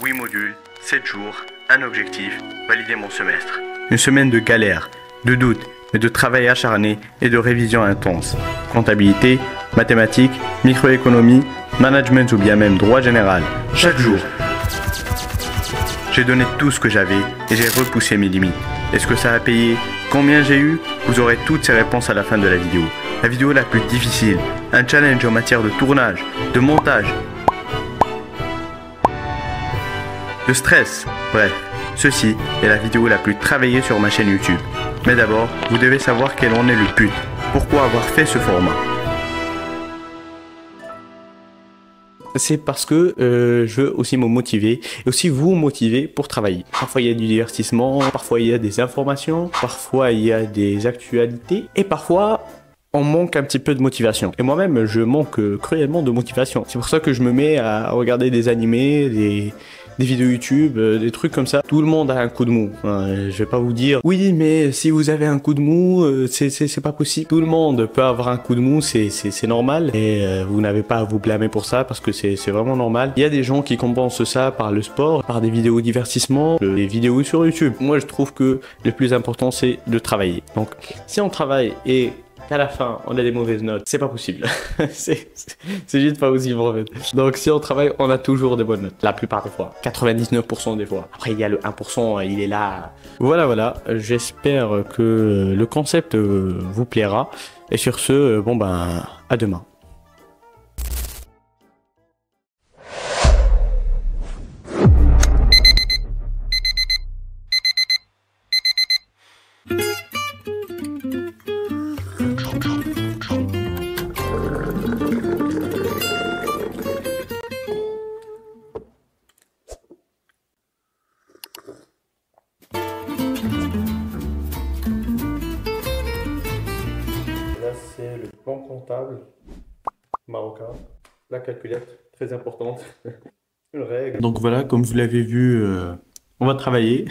8 modules, 7 jours, un objectif, valider mon semestre. Une semaine de galère, de doutes, mais de travail acharné et de révision intense. Comptabilité, mathématiques, microéconomie, management ou bien même droit général. Chaque jour, j'ai donné tout ce que j'avais et j'ai repoussé mes limites. Est-ce que ça a payé? Combien j'ai eu? Vous aurez toutes ces réponses à la fin de la vidéo. La vidéo la plus difficile, un challenge en matière de tournage, de montage, de stress. Bref, ceci est la vidéo la plus travaillée sur ma chaîne YouTube. Mais d'abord, vous devez savoir quel en est le but. Pourquoi avoir fait ce format? C'est parce que je veux aussi me motiver et aussi vous motiver pour travailler. Parfois il y a du divertissement, parfois il y a des informations, parfois il y a des actualités et parfois on manque un petit peu de motivation. Et moi-même je manque cruellement de motivation. C'est pour ça que je me mets à regarder des animés, des vidéos YouTube, des trucs comme ça. Tout le monde a un coup de mou. Je vais pas vous dire oui mais si vous avez un coup de mou c'est pas possible. Tout le monde peut avoir un coup de mou, c'est normal et vous n'avez pas à vous blâmer pour ça parce que c'est vraiment normal. Il y a des gens qui compensent ça par le sport, par des vidéos divertissement, des vidéos sur YouTube. Moi je trouve que le plus important c'est de travailler. Donc si on travaille et qu'à la fin on a des mauvaises notes, c'est pas possible. c'est juste pas possible en fait. Donc si on travaille, on a toujours des bonnes notes. La plupart des fois, 99% des fois. Après il y a le 1%, il est là. Voilà, j'espère que le concept vous plaira. Et sur ce, bon ben, à demain. Là, c'est le plan comptable marocain, la calculette, très importante, une règle. Donc voilà, comme vous l'avez vu, on va travailler,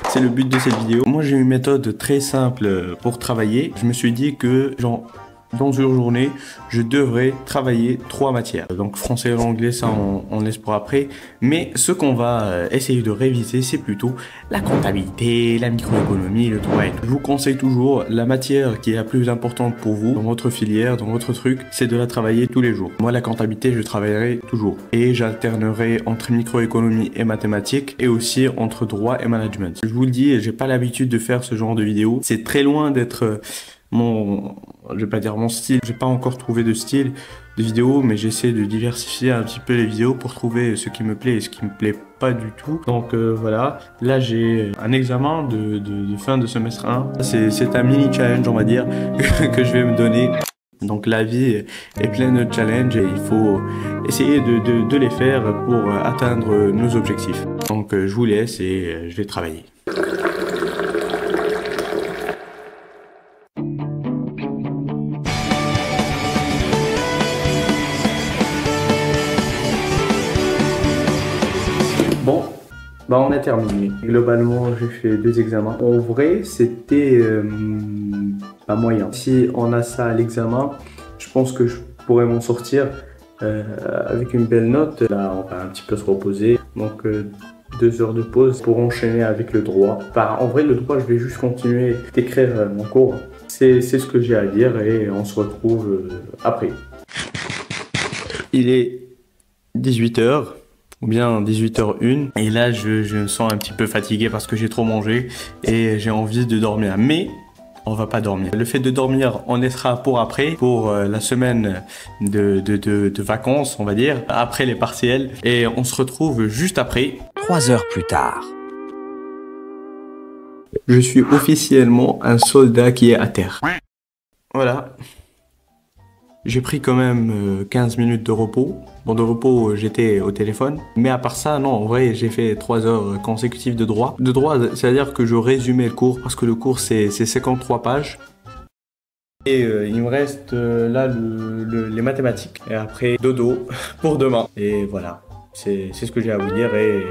c'est le but de cette vidéo. Moi j'ai une méthode très simple pour travailler. Je me suis dit que genre dans une journée, je devrais travailler 3 matières. Donc français et l'anglais, ça on laisse pour après. Mais ce qu'on va essayer de réviser, c'est plutôt la comptabilité, la microéconomie, le droit et tout. Je vous conseille toujours la matière qui est la plus importante pour vous, dans votre filière, dans votre truc, c'est de la travailler tous les jours. Moi, la comptabilité, je travaillerai toujours. Et j'alternerai entre microéconomie et mathématiques et aussi entre droit et management. Je vous le dis, j'ai pas l'habitude de faire ce genre de vidéo. C'est très loin d'être je vais pas dire mon style, j'ai pas encore trouvé de style de vidéo, mais j'essaie de diversifier un petit peu les vidéos pour trouver ce qui me plaît et ce qui me plaît pas du tout. Donc voilà, là j'ai un examen de fin de semestre 1. C'est un mini challenge on va dire que je vais me donner. Donc la vie est pleine de challenges et il faut essayer de les faire pour atteindre nos objectifs. Donc je vous laisse et je vais travailler. Bon, bah on a terminé. Globalement, j'ai fait 2 examens. En vrai, c'était pas moyen. Si on a ça à l'examen, je pense que je pourrais m'en sortir avec une belle note. Là, on va un petit peu se reposer. Donc, 2 heures de pause pour enchaîner avec le droit. Bah, en vrai, le droit, je vais juste continuer d'écrire mon cours. C'est ce que j'ai à dire et on se retrouve après. Il est 18 h. Ou bien 18h01 et là je me sens un petit peu fatigué parce que j'ai trop mangé et j'ai envie de dormir, mais on va pas dormir. Le fait de dormir on laissera pour après, pour la semaine de vacances on va dire, après les partiels, et on se retrouve juste après. 3 heures plus tard. Je suis officiellement un soldat qui est à terre. Voilà. J'ai pris quand même 15 minutes de repos. Bon, de repos, j'étais au téléphone. Mais à part ça, non, en vrai, j'ai fait 3 heures consécutives de droit. De droit, c'est-à-dire que je résumais le cours, parce que le cours, c'est 53 pages. Et il me reste là les mathématiques. Et après, dodo pour demain. Et voilà, c'est ce que j'ai à vous dire et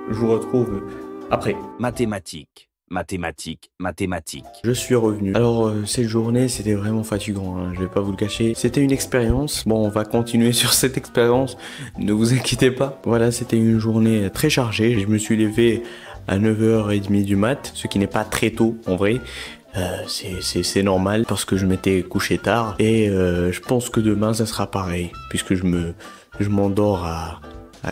je vous retrouve après. Mathématiques. mathématiques, mathématiques. Je suis revenu. Alors cette journée c'était vraiment fatigant, hein, je vais pas vous le cacher. C'était une expérience. Bon, on va continuer sur cette expérience, ne vous inquiétez pas. Voilà, c'était une journée très chargée. Je me suis levé à 9h30 du mat, ce qui n'est pas très tôt en vrai. C'est normal parce que je m'étais couché tard et je pense que demain ça sera pareil puisque je m'endors à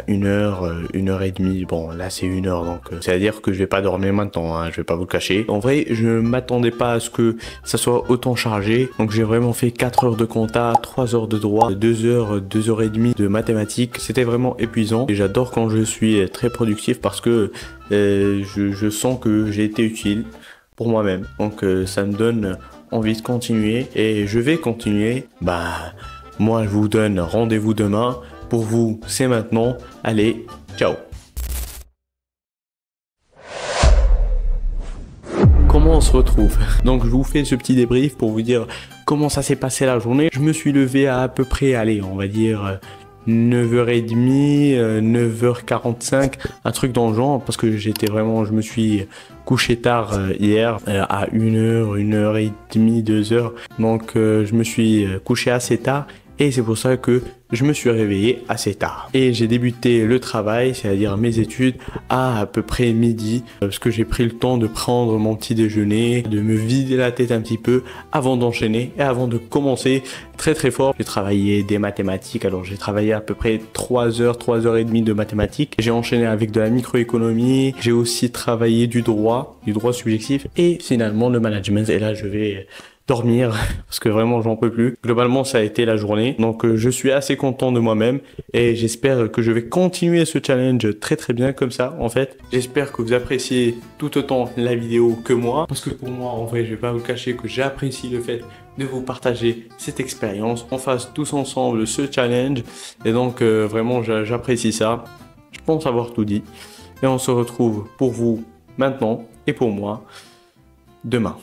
1h, 1h30. Bon, là c'est 1h, donc c'est-à-dire que je vais pas dormir maintenant, hein, je vais pas vous le cacher. En vrai, je m'attendais pas à ce que ça soit autant chargé. Donc j'ai vraiment fait 4 heures de compta, 3 heures de droit, 2 heures, 2h30 de mathématiques. C'était vraiment épuisant. Et j'adore quand je suis très productif parce que je sens que j'ai été utile pour moi-même. Donc ça me donne envie de continuer et je vais continuer. Bah, moi je vous donne rendez-vous demain. Pour vous, c'est maintenant. Allez, ciao. Comment on se retrouve? Donc je vous fais ce petit débrief pour vous dire comment ça s'est passé la journée. Je me suis levé à peu près, allez, on va dire 9h30, 9h45, un truc dans le genre, parce que je me suis couché tard hier, à 1h, 1h30, 2h. Donc je me suis couché assez tard. Et c'est pour ça que je me suis réveillé assez tard. Et j'ai débuté le travail, c'est-à-dire mes études, à peu près midi. Parce que j'ai pris le temps de prendre mon petit déjeuner, de me vider la tête un petit peu avant d'enchaîner et avant de commencer très très fort. J'ai travaillé des mathématiques, alors j'ai travaillé à peu près 3 heures, 3h30 de mathématiques. J'ai enchaîné avec de la microéconomie, j'ai aussi travaillé du droit subjectif et finalement le management. Et là je vais dormir parce que vraiment j'en peux plus. Globalement ça a été la journée, donc je suis assez content de moi-même et j'espère que je vais continuer ce challenge très très bien comme ça en fait. J'espère que vous appréciez tout autant la vidéo que moi, parce que pour moi en vrai je vais pas vous cacher que j'apprécie le fait de vous partager cette expérience. On fasse tous ensemble ce challenge et donc vraiment j'apprécie ça. Je pense avoir tout dit et on se retrouve pour vous maintenant et pour moi demain.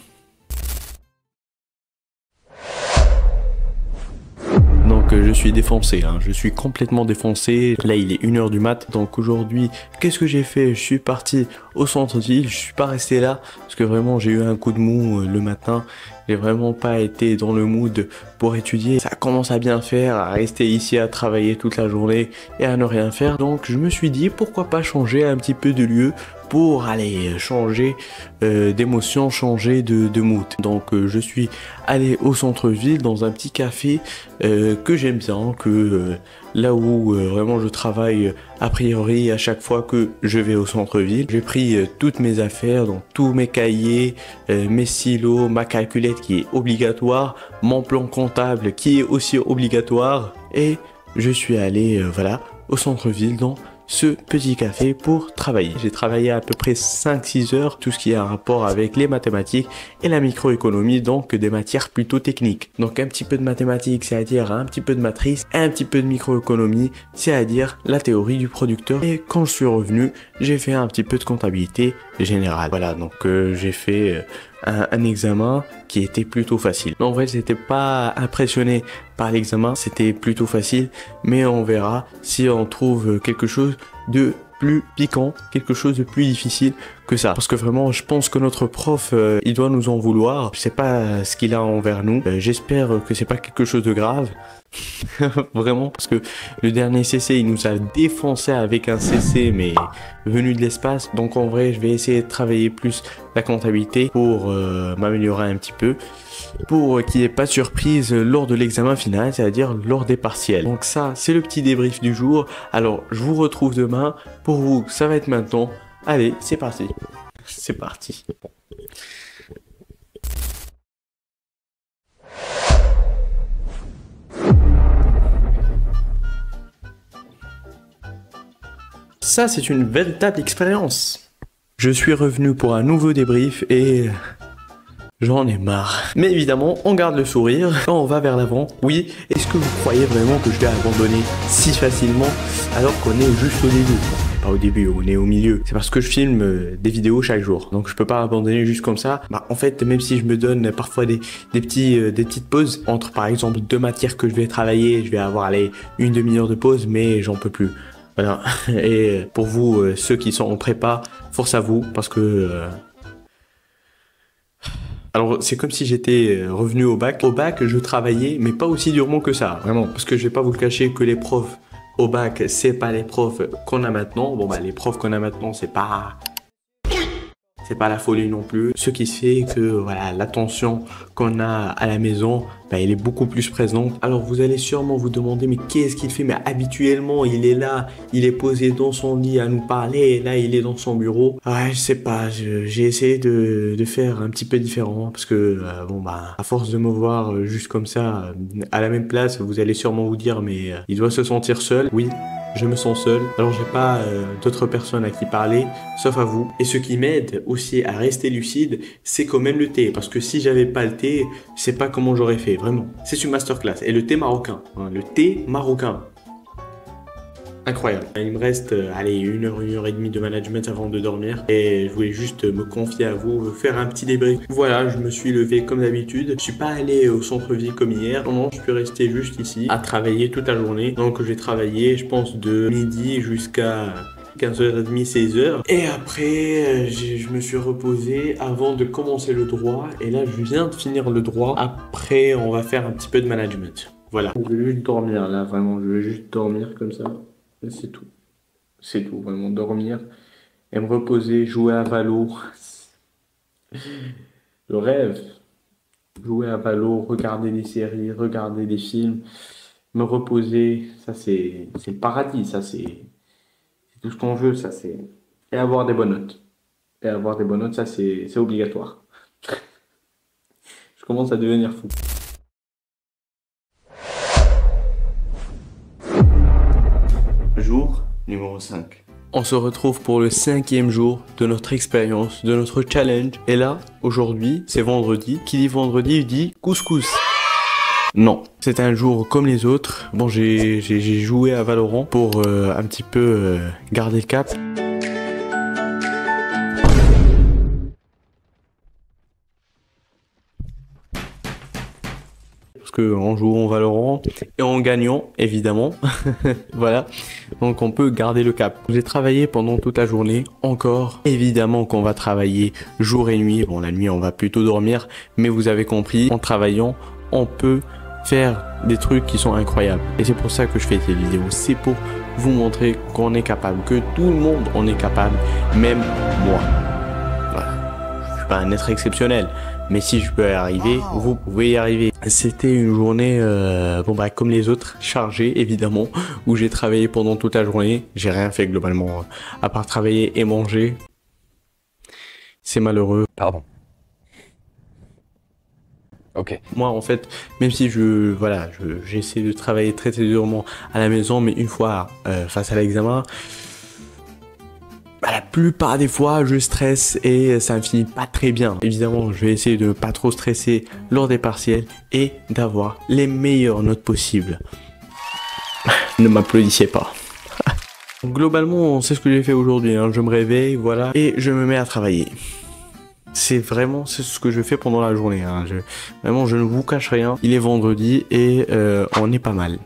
Donc je suis défoncé, hein. Je suis complètement défoncé. Là il est 1h du mat. Donc aujourd'hui, qu'est-ce que j'ai fait? Je suis parti au centre-ville, je suis pas resté là parce que vraiment j'ai eu un coup de mou le matin. J'ai vraiment pas été dans le mood pour étudier. Ça commence à bien faire, à rester ici à travailler toute la journée et à ne rien faire. Donc je me suis dit pourquoi pas changer un petit peu de lieu pour aller changer d'émotion, changer de mood. Donc je suis allé au centre-ville dans un petit café que j'aime bien, là où vraiment je travaille a priori à chaque fois que je vais au centre-ville. J'ai pris toutes mes affaires, donc tous mes cahiers, mes stylos, ma calculette qui est obligatoire, mon plan comptable qui est aussi obligatoire et je suis allé voilà au centre-ville dans ce petit café pour travailler. J'ai travaillé à peu près 5-6 heures, tout ce qui a un rapport avec les mathématiques et la microéconomie, donc des matières plutôt techniques. Donc un petit peu de mathématiques, c'est-à-dire un petit peu de matrice, un petit peu de microéconomie, c'est-à-dire la théorie du producteur. Et quand je suis revenu, j'ai fait un petit peu de comptabilité générale. Voilà, donc j'ai fait un examen qui était plutôt facile. En vrai, j'étais pas impressionné par l'examen, c'était plutôt facile, mais on verra si on trouve quelque chose de plus piquant, quelque chose de plus difficile que ça. Parce que vraiment, je pense que notre prof, il doit nous en vouloir. Je sais pas ce qu'il a envers nous. J'espère que c'est pas quelque chose de grave. Vraiment, parce que le dernier CC, il nous a défoncé avec un CC, mais venu de l'espace. Donc en vrai, je vais essayer de travailler plus la comptabilité pour m'améliorer un petit peu, pour qu'il n'y ait pas de surprise lors de l'examen final, c'est-à-dire lors des partiels. Donc ça, c'est le petit débrief du jour. Alors, je vous retrouve demain. Pour vous, ça va être maintenant. Allez, c'est parti. C'est parti. Ça, c'est une véritable expérience. Je suis revenu pour un nouveau débrief et j'en ai marre. Mais évidemment, on garde le sourire quand on va vers l'avant. Oui, est-ce que vous croyez vraiment que je vais abandonner si facilement alors qu'on est juste au début? Pas au début, on est au milieu. C'est parce que je filme des vidéos chaque jour. Donc je peux pas abandonner juste comme ça. Bah en fait, même si je me donne parfois des petites pauses entre par exemple 2 matières que je vais travailler, je vais avoir allez, une demi-heure de pause, mais j'en peux plus. Voilà. Et pour vous, ceux qui sont en prépa, force à vous parce que Alors c'est comme si j'étais revenu au bac. Au bac, je travaillais, mais pas aussi durement que ça, vraiment. Parce que je vais pas vous le cacher que les profs au bac, c'est pas les profs qu'on a maintenant. Bon bah les profs qu'on a maintenant, c'est pas la folie non plus. Ce qui fait que voilà, l'attention qu'on a à la maison, bah, elle est beaucoup plus présente. Alors vous allez sûrement vous demander, mais qu'est-ce qu'il fait? Mais habituellement, il est là, il est posé dans son lit à nous parler, et là, il est dans son bureau. Ouais, je sais pas, j'ai essayé de faire un petit peu différent, parce que bon bah, à force de me voir juste comme ça, à la même place, vous allez sûrement vous dire, mais il doit se sentir seul. Oui. Je me sens seul, alors j'ai pas d'autres personnes à qui parler, sauf à vous. Et ce qui m'aide aussi à rester lucide, c'est quand même le thé. Parce que si j'avais pas le thé, je sais pas comment j'aurais fait, vraiment. C'est une masterclass. Et le thé marocain, hein, le thé marocain. Incroyable. Il me reste, allez, une heure et demie de management avant de dormir. Et je voulais juste me confier à vous, faire un petit débrief. Voilà, je me suis levé comme d'habitude. Je suis pas allé au centre-ville comme hier. Non, je suis resté juste ici à travailler toute la journée. Donc j'ai travaillé, je pense, de midi jusqu'à 15h30, 16h. Et après, je me suis reposé avant de commencer le droit. Et là, je viens de finir le droit. Après, on va faire un petit peu de management. Voilà. Je vais juste dormir là, vraiment. Je vais juste dormir comme ça. C'est tout. C'est tout, vraiment. Dormir et me reposer, jouer à Valo. Le rêve. Jouer à Valo, regarder des séries, regarder des films, me reposer. Ça, c'est le paradis. Ça, c'est tout ce qu'on veut. Ça, c'est. Et avoir des bonnes notes. Et avoir des bonnes notes, ça, c'est obligatoire. Je commence à devenir fou. Jour numéro 5. On se retrouve pour le 5e jour de notre expérience, de notre challenge. Et là, aujourd'hui, c'est vendredi. Qui dit vendredi, dit couscous. Non, c'est un jour comme les autres. Bon, j'ai joué à Valorant pour un petit peu garder le cap. En jouant au Valorant et en gagnant évidemment. Voilà, donc on peut garder le cap. J'ai travaillé pendant toute la journée, encore évidemment qu'on va travailler jour et nuit. Bon, la nuit on va plutôt dormir, mais vous avez compris, en travaillant on peut faire des trucs qui sont incroyables. Et c'est pour ça que je fais ces vidéos, c'est pour vous montrer qu'on est capable, que tout le monde en est capable, même moi. Voilà, je suis pas un être exceptionnel, mais si je peux y arriver, vous pouvez y arriver. C'était une journée, bon bah comme les autres, chargée évidemment, où j'ai travaillé pendant toute la journée. J'ai rien fait globalement, à part travailler et manger. C'est malheureux. Pardon. Ok. Moi en fait, même si j'essaie de travailler très durement à la maison, mais une fois face à l'examen, la plupart des fois, je stresse et ça ne finit pas très bien. Évidemment, je vais essayer de ne pas trop stresser lors des partiels et d'avoir les meilleures notes possibles. Ne m'applaudissez pas. Globalement, c'est ce que j'ai fait aujourd'hui. Hein. Je me réveille, voilà, et je me mets à travailler. C'est ce que je fais pendant la journée. Hein. Vraiment, je ne vous cache rien. Il est vendredi et on est pas mal.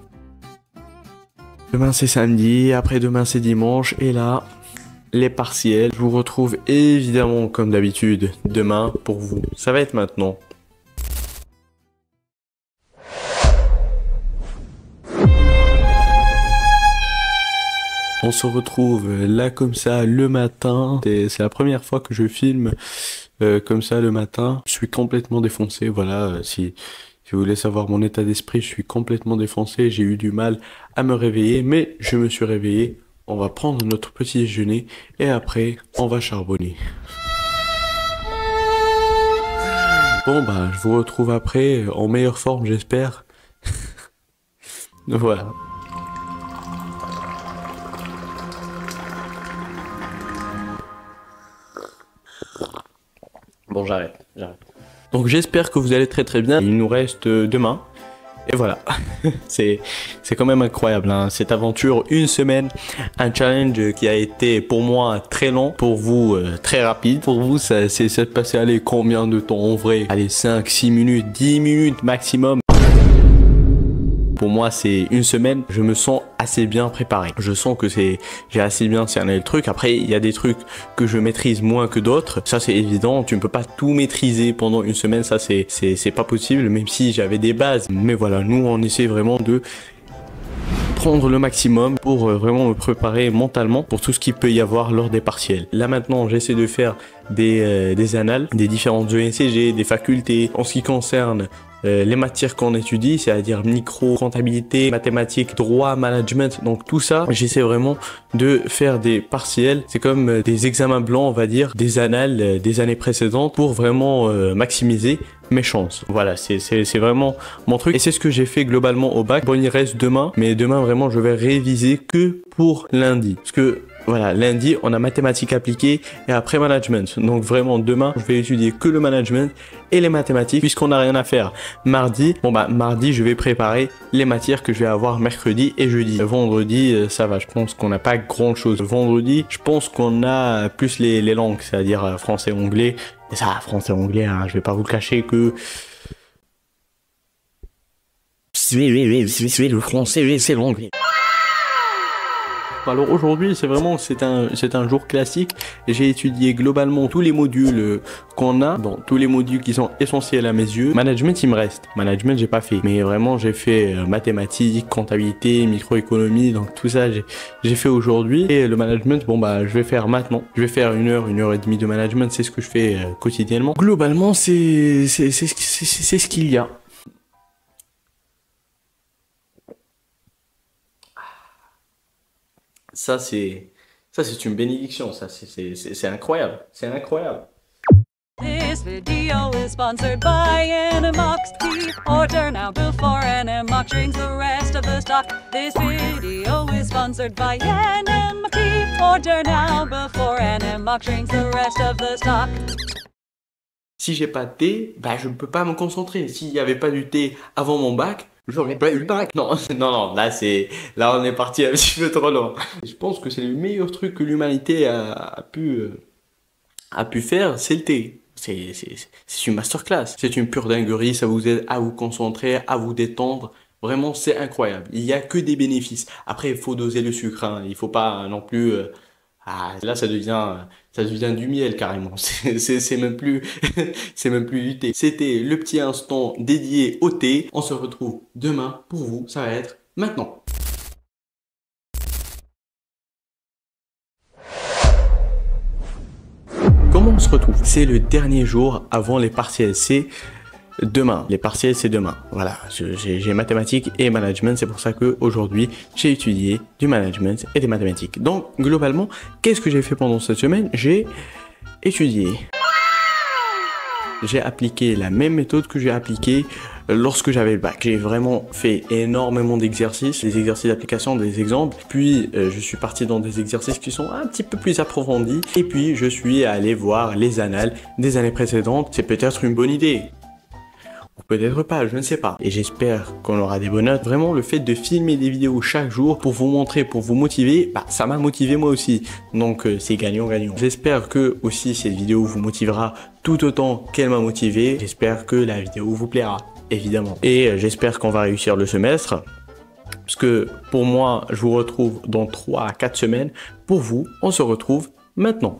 Demain, c'est samedi. Après-demain, c'est dimanche. Et là, les partiels. Je vous retrouve évidemment comme d'habitude demain pour vous. Ça va être maintenant. On se retrouve là comme ça le matin. C'est la première fois que je filme comme ça le matin. Je suis complètement défoncé. Voilà, si vous voulez savoir mon état d'esprit, je suis complètement défoncé. J'ai eu du mal à me réveiller, mais je me suis réveillé. On va prendre notre petit déjeuner et après, on va charbonner. Bon, bah, je vous retrouve après, en meilleure forme, j'espère. Voilà. Bon, j'arrête. Donc, j'espère que vous allez très bien. Il nous reste demain. Et voilà, c'est quand même incroyable, hein, cette aventure, une semaine, un challenge qui a été pour moi très long, pour vous très rapide. Pour vous, ça s'est passé, allez, combien de temps en vrai? Allez, 5, 6 minutes, 10 minutes maximum. Pour moi, c'est une semaine. Je me sens assez bien préparé. Je sens que j'ai assez bien cerné le truc. Après, il y a des trucs que je maîtrise moins que d'autres. Ça, c'est évident. Tu ne peux pas tout maîtriser pendant une semaine. Ça, c'est pas possible, même si j'avais des bases. Mais voilà, nous, on essaie vraiment de prendre le maximum pour vraiment me préparer mentalement pour tout ce qu'il peut y avoir lors des partiels. Là maintenant, j'essaie de faire des annales, des différentes ENCG, des facultés. En ce qui concerne les matières qu'on étudie, c'est-à-dire micro, comptabilité, mathématiques, droit, management, donc tout ça, j'essaie vraiment de faire des partiels. C'est comme des examens blancs, on va dire, des annales des années précédentes pour vraiment maximiser mes chances. Voilà, c'est vraiment mon truc. Et c'est ce que j'ai fait globalement au bac. Bon, il reste demain, mais demain vraiment, je vais réviser que pour lundi. Parce que voilà, lundi, on a mathématiques appliquées et après management. Donc vraiment, demain, je vais étudier que le management et les mathématiques puisqu'on n'a rien à faire. Mardi, mardi, je vais préparer les matières que je vais avoir mercredi et jeudi. Vendredi, ça va, je pense qu'on n'a pas grand chose. Vendredi, je pense qu'on a plus les langues, c'est-à-dire français, anglais. Et ça, français, anglais, hein, je vais pas vous le cacher que... le français, c'est l'anglais. Alors aujourd'hui, c'est un jour classique. J'ai étudié globalement tous les modules qu'on a, donc tous les modules qui sont essentiels à mes yeux. Management, il me reste. Management, j'ai pas fait. Mais vraiment, j'ai fait mathématiques, comptabilité, microéconomie, donc tout ça, j'ai fait aujourd'hui. Et le management, je vais faire maintenant. Je vais faire 1 heure et demie de management. C'est ce que je fais quotidiennement. Globalement, c'est ce qu'il y a. Ça, c'est une bénédiction, ça, c'est incroyable, c'est incroyable. This video is sponsored by NMOX. Order now before NMOX drinks the rest of the stock. This video is sponsored by NMOX. Order now before NMOX drinks the rest of the stock. Si j'ai pas de thé, je ne peux pas me concentrer. S'il n'y avait pas du thé avant mon bac, j'aurais pas eu le bac. Non, là on est parti un petit peu trop loin. Je pense que c'est le meilleur truc que l'humanité a pu faire, c'est le thé. C'est une masterclass. C'est une pure dinguerie, ça vous aide à vous concentrer, à vous détendre. Vraiment, c'est incroyable. Il n'y a que des bénéfices. Après, il faut doser le sucre, hein. Il faut pas non plus... là, ça devient du miel carrément. C'est même plus, c'est même plus du thé. C'était le petit instant dédié au thé. On se retrouve demain pour vous. Ça va être maintenant. Comment on se retrouve? C'est le dernier jour avant les partiels. C'est demain. Les partiels, c'est demain. Voilà. J'ai mathématiques et management. C'est pour ça que aujourd'hui, j'ai étudié du management et des mathématiques. Donc, globalement, qu'est-ce que j'ai fait pendant cette semaine? J'ai étudié. J'ai appliqué la même méthode que j'ai appliquée lorsque j'avais le bac. J'ai vraiment fait énormément d'exercices, des exercices d'application, des exemples. Puis, je suis parti dans des exercices qui sont un petit peu plus approfondis. Et puis, je suis allé voir les annales des années précédentes. C'est peut-être une bonne idée. Ou peut-être pas, je ne sais pas. Et j'espère qu'on aura des bonnes notes. Vraiment, le fait de filmer des vidéos chaque jour pour vous montrer, pour vous motiver, ça m'a motivé moi aussi. Donc, c'est gagnant-gagnant. J'espère que aussi cette vidéo vous motivera tout autant qu'elle m'a motivé. J'espère que la vidéo vous plaira, évidemment. Et j'espère qu'on va réussir le semestre. Parce que pour moi, je vous retrouve dans 3 à 4 semaines. Pour vous, on se retrouve maintenant.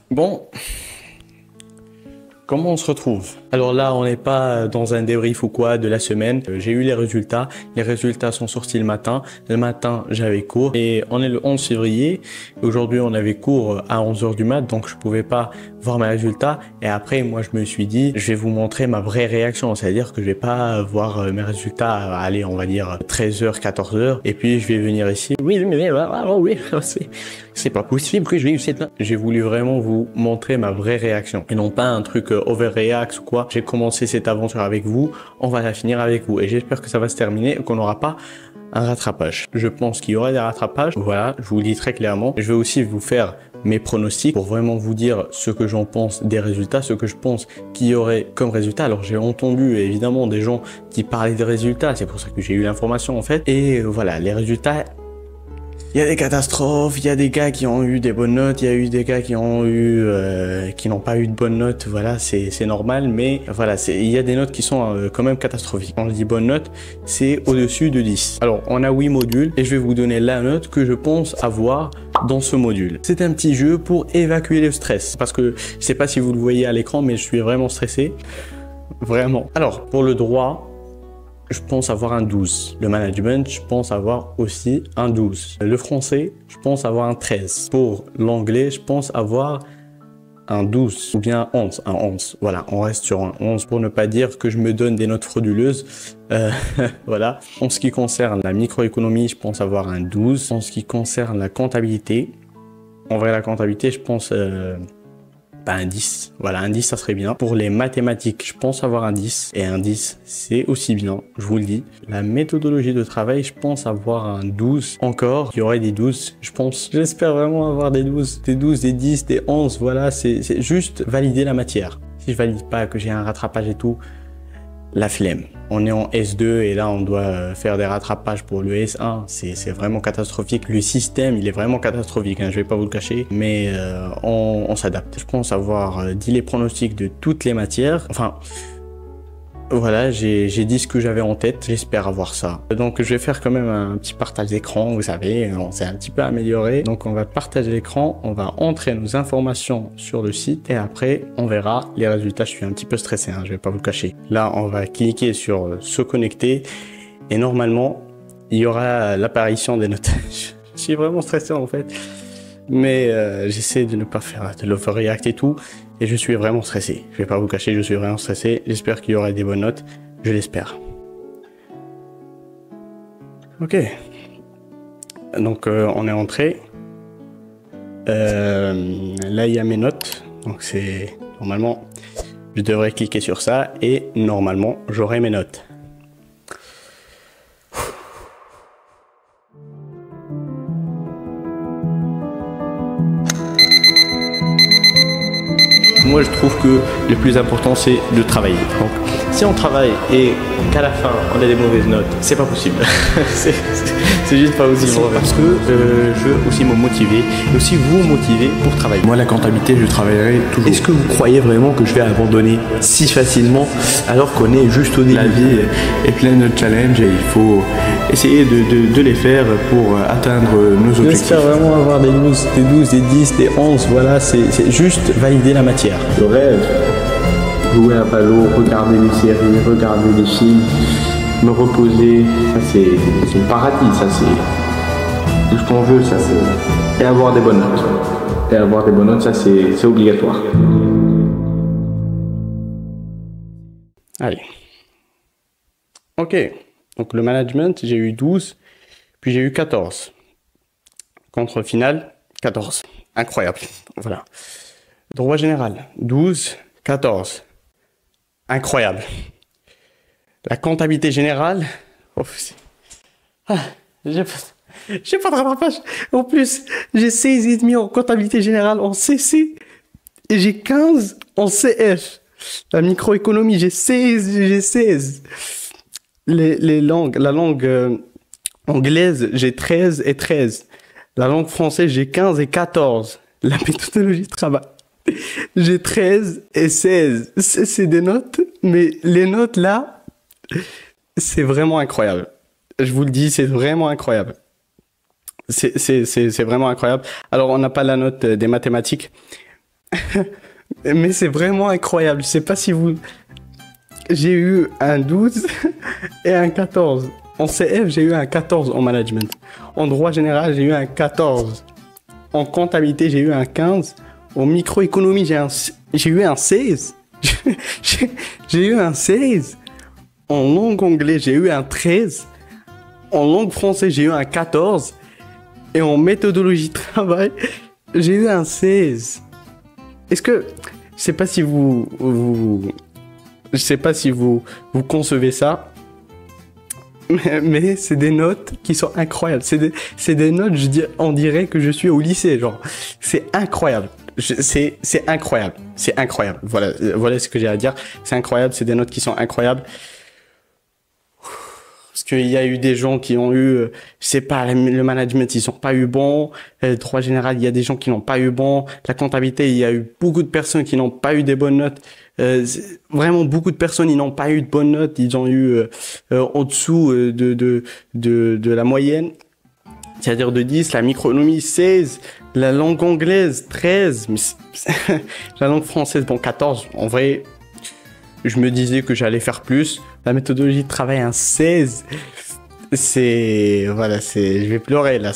Bon, comment on se retrouve? Alors là, on n'est pas dans un débrief ou quoi de la semaine. J'ai eu les résultats. Les résultats sont sortis le matin. Le matin, j'avais cours. Et on est le 11 février. Aujourd'hui, on avait cours à 11h du mat. Donc, je pouvais pas voir mes résultats. Et après, moi, je me suis dit, je vais vous montrer ma vraie réaction. C'est-à-dire que je vais pas voir mes résultats aller, on va dire, 13h, 14h. Et puis, je vais venir ici. Oui, c'est pas possible que je vais cette là. J'ai voulu vraiment vous montrer ma vraie réaction. Et non pas un truc overreact ou quoi. J'ai commencé cette aventure avec vous. On va la finir avec vous. Et j'espère que ça va se terminer et qu'on n'aura pas un rattrapage. Je pense qu'il y aura des rattrapages. Voilà, je vous le dis très clairement. Je vais aussi vous faire mes pronostics pour vraiment vous dire ce que j'en pense des résultats, ce que je pense qu'il y aurait comme résultat. Alors j'ai entendu évidemment des gens qui parlaient des résultats, c'est pour ça que j'ai eu l'information en fait. Et voilà, les résultats, il y a des catastrophes, il y a des gars qui ont eu des bonnes notes, il y a eu des gars qui ont eu qui n'ont pas eu de bonnes notes. Voilà, c'est normal, mais voilà, il y a des notes qui sont quand même catastrophiques. Quand je dis bonnes notes, c'est au-dessus de 10. Alors, on a 8 modules et je vais vous donner la note que je pense avoir dans ce module. C'est un petit jeu pour évacuer le stress parce que je sais pas si vous le voyez à l'écran, mais je suis vraiment stressé. Vraiment. Alors, pour le droit, je pense avoir un 12. Le management, je pense avoir aussi un 12. Le français, je pense avoir un 13. Pour l'anglais, je pense avoir un 12 ou bien un 11. Un 11. Voilà, on reste sur un 11 pour ne pas dire que je me donne des notes frauduleuses. Voilà. En ce qui concerne la microéconomie, je pense avoir un 12. En ce qui concerne la comptabilité, en vrai, la comptabilité, je pense... un 10. Voilà, un 10, ça serait bien. Pour les mathématiques, je pense avoir un 10. Et un 10, c'est aussi bien, je vous le dis. La méthodologie de travail, je pense avoir un 12. Encore, il y aurait des 12, je pense. J'espère vraiment avoir des 12. Des 12, des 10, des 11, voilà. C'est juste valider la matière. Si je valide pas, que j'ai un rattrapage et tout, la flemme. On est en S2 et là on doit faire des rattrapages pour le S1, c'est vraiment catastrophique. Le système il est vraiment catastrophique, hein, je vais pas vous le cacher, mais on s'adapte. Je pense avoir dit les pronostics de toutes les matières, enfin voilà, j'ai dit ce que j'avais en tête, j'espère avoir ça. Donc je vais faire quand même un petit partage d'écran, vous savez, on s'est un petit peu amélioré. Donc on va partager l'écran, on va entrer nos informations sur le site et après on verra les résultats. Je suis un petit peu stressé, hein, je vais pas vous le cacher. Là on va cliquer sur se connecter et normalement il y aura l'apparition des notes. Je suis vraiment stressé en fait. Mais j'essaie de ne pas faire de l'overreact et tout. Et je suis vraiment stressé. Je vais pas vous cacher, je suis vraiment stressé. J'espère qu'il y aura des bonnes notes. Je l'espère. Ok. Donc on est entré. Là il y a mes notes. Donc c'est normalement je devrais cliquer sur ça et normalement j'aurai mes notes. Moi, je trouve que le plus important, c'est de travailler. Donc, si on travaille et qu'à la fin, on a des mauvaises notes, c'est pas possible. c'est juste pas possible. Parce que je veux aussi me motiver et aussi vous motiver pour travailler. Moi, la comptabilité, je travaillerai toujours. Est-ce que vous croyez vraiment que je vais abandonner si facilement alors qu'on est juste au début? La vie est pleine de challenges et il faut essayer de les faire pour atteindre nos objectifs. J'espère vraiment avoir des 12, des 10, des 11. Voilà, c'est juste valider la matière. Je rêve. Jouer à ballon, regarder des séries, regarder des films, me reposer, ça c'est le paradis, ça c'est tout ce qu'on veut, ça c'est... Et avoir des bonnes notes. Et avoir des bonnes notes, ça c'est obligatoire. Allez. Ok, donc le management, j'ai eu 12, puis j'ai eu 14. Contre final, 14. Incroyable, voilà. Droit général, 12, 14. Incroyable. La comptabilité générale, j'ai pas de rattrapage. En plus, j'ai 16,5 en comptabilité générale en CC et j'ai 15 en CF. La microéconomie, j'ai 16. La langue anglaise, j'ai 13 et 13. La langue française, j'ai 15 et 14. La méthodologie de travail, j'ai 13 et 16. C'est des notes, mais les notes là, c'est vraiment incroyable. Je vous le dis, c'est vraiment incroyable. C'est vraiment incroyable. Alors, on n'a pas la note des mathématiques, mais c'est vraiment incroyable. Je sais pas si vous... J'ai eu un 12 et un 14. En CF, j'ai eu un 14 en management. En droit général, j'ai eu un 14. En comptabilité, j'ai eu un 15. En microéconomie, j'ai eu un 16. J'ai eu un 16. En langue anglaise, j'ai eu un 13. En langue française, j'ai eu un 14. Et en méthodologie de travail, j'ai eu un 16. Est-ce que... Je sais pas si je sais pas si vous concevez ça. mais c'est des notes qui sont incroyables. C'est des notes, on dirait que je suis au lycée, genre. C'est incroyable. C'est incroyable. C'est incroyable. Voilà ce que j'ai à dire. C'est incroyable. C'est des notes qui sont incroyables. Parce qu'il y a eu des gens qui ont eu, je sais pas, le management, ils ont pas eu bon. Le droit général, il y a des gens qui n'ont pas eu bon. La comptabilité, il y a eu beaucoup de personnes qui n'ont pas eu des bonnes notes. Vraiment beaucoup de personnes, ils n'ont pas eu de bonnes notes. Ils ont eu en dessous de la moyenne. C'est-à-dire de 10, la micronomie 16, la langue anglaise 13, mais la langue française, bon 14. En vrai, je me disais que j'allais faire plus. La méthodologie de travail un 16. Voilà, je vais pleurer là,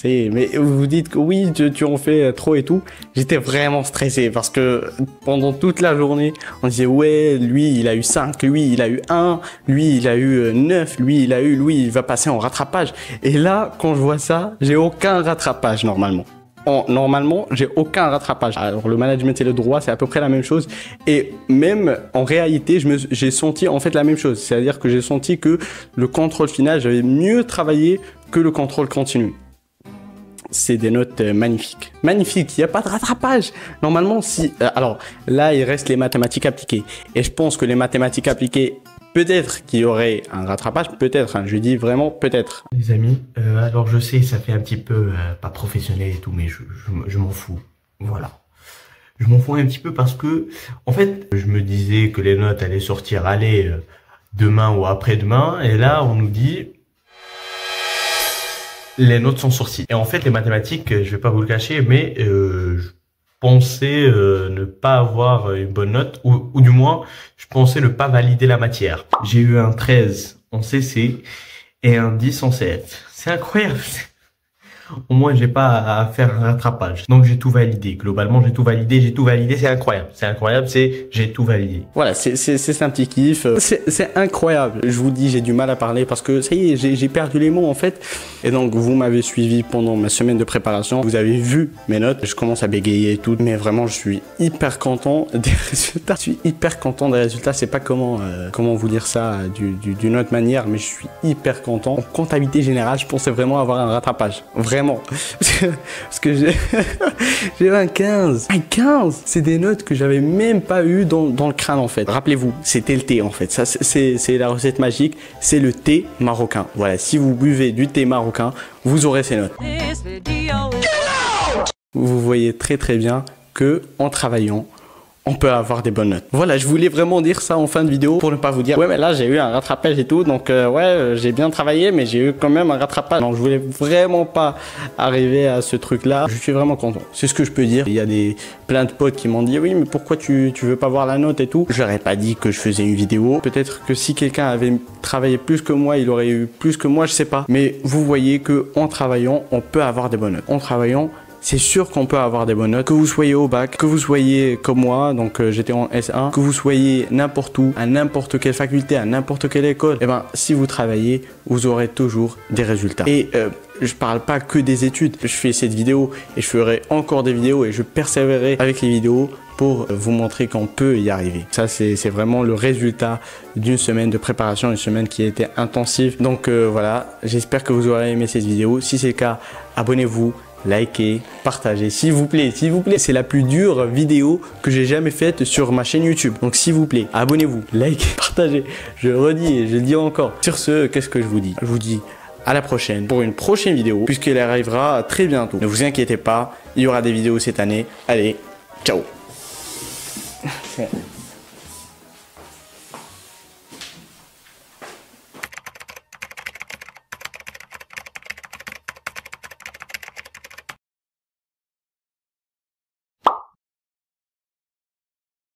mais vous vous dites que oui, tu en fais trop et tout. J'étais vraiment stressé parce que pendant toute la journée, on disait ouais, lui il a eu 5, lui il a eu 1, lui il a eu 9, lui il va passer en rattrapage. Et là, quand je vois ça, j'ai aucun rattrapage normalement. Normalement, j'ai aucun rattrapage. Alors, le management et le droit, c'est à peu près la même chose. Et même, en réalité, j'ai senti, en fait, la même chose. C'est-à-dire que j'ai senti que le contrôle final, j'avais mieux travaillé que le contrôle continu. C'est des notes magnifiques. Magnifiques, il n'y a pas de rattrapage. Normalement, alors, là, il reste les mathématiques appliquées. Et je pense que les mathématiques appliquées, peut-être qu'il y aurait un rattrapage, peut-être, hein, je dis vraiment peut-être. Les amis, alors je sais, ça fait un petit peu pas professionnel et tout, mais je m'en fous. Voilà. Je m'en fous un petit peu parce que, en fait, je me disais que les notes allaient sortir, demain ou après-demain, et là, on nous dit, les notes sont sorties. Et en fait, les mathématiques, je vais pas vous le cacher, mais je pensais ne pas avoir une bonne note, ou du moins, je pensais ne pas valider la matière. J'ai eu un 13 en CC et un 10 en CF. C'est incroyable. Au moins, j'ai pas à faire un rattrapage. Donc, j'ai tout validé. Globalement, j'ai tout validé. C'est incroyable. C'est incroyable, j'ai tout validé. Voilà, c'est un petit kiff. C'est incroyable. Je vous dis, j'ai du mal à parler parce que, ça y est, j'ai perdu les mots, en fait. Et donc, vous m'avez suivi pendant ma semaine de préparation. Vous avez vu mes notes. Je commence à bégayer et tout. Mais vraiment, je suis hyper content des résultats. Je suis hyper content des résultats. C'est pas comment vous dire ça d'une autre manière, mais je suis hyper content. En comptabilité générale, je pensais vraiment avoir un rattrapage. Vraiment. Parce que j'ai eu un 15. Un 15, c'est des notes que j'avais même pas eu dans le crâne en fait. Rappelez-vous, c'était le thé en fait. Ça, c'est la recette magique. C'est le thé marocain. Voilà, si vous buvez du thé marocain, vous aurez ces notes. Vous voyez très bien que en travaillant, on peut avoir des bonnes notes. Voilà, je voulais vraiment dire ça en fin de vidéo pour ne pas vous dire ouais mais là j'ai eu un rattrapage et tout, donc ouais j'ai bien travaillé mais j'ai eu quand même un rattrapage. Donc je voulais vraiment pas arriver à ce truc là. Je suis vraiment content. C'est ce que je peux dire. Il y a plein de potes qui m'ont dit oui mais pourquoi tu veux pas voir la note et tout. Je leur ai pas dit que je faisais une vidéo. Peut-être que si quelqu'un avait travaillé plus que moi, il aurait eu plus que moi, je sais pas. Mais vous voyez que en travaillant, on peut avoir des bonnes notes. En travaillant, c'est sûr qu'on peut avoir des bonnes notes, que vous soyez au bac, que vous soyez comme moi, donc j'étais en S1, que vous soyez n'importe où, à n'importe quelle faculté, à n'importe quelle école, et ben si vous travaillez, vous aurez toujours des résultats. Et je parle pas que des études, je fais cette vidéo et je ferai encore des vidéos et je persévérerai avec les vidéos pour vous montrer qu'on peut y arriver. Ça, c'est vraiment le résultat d'une semaine de préparation, une semaine qui a été intensive. Donc voilà, j'espère que vous aurez aimé cette vidéo. Si c'est le cas, abonnez-vous, likez, partagez, s'il vous plaît, s'il vous plaît. C'est la plus dure vidéo que j'ai jamais faite sur ma chaîne YouTube. Donc s'il vous plaît, abonnez-vous, likez, partagez. Je redis et je le dis encore. Sur ce, qu'est-ce que je vous dis? Je vous dis à la prochaine pour une prochaine vidéo puisqu'elle arrivera très bientôt. Ne vous inquiétez pas, il y aura des vidéos cette année. Allez, ciao.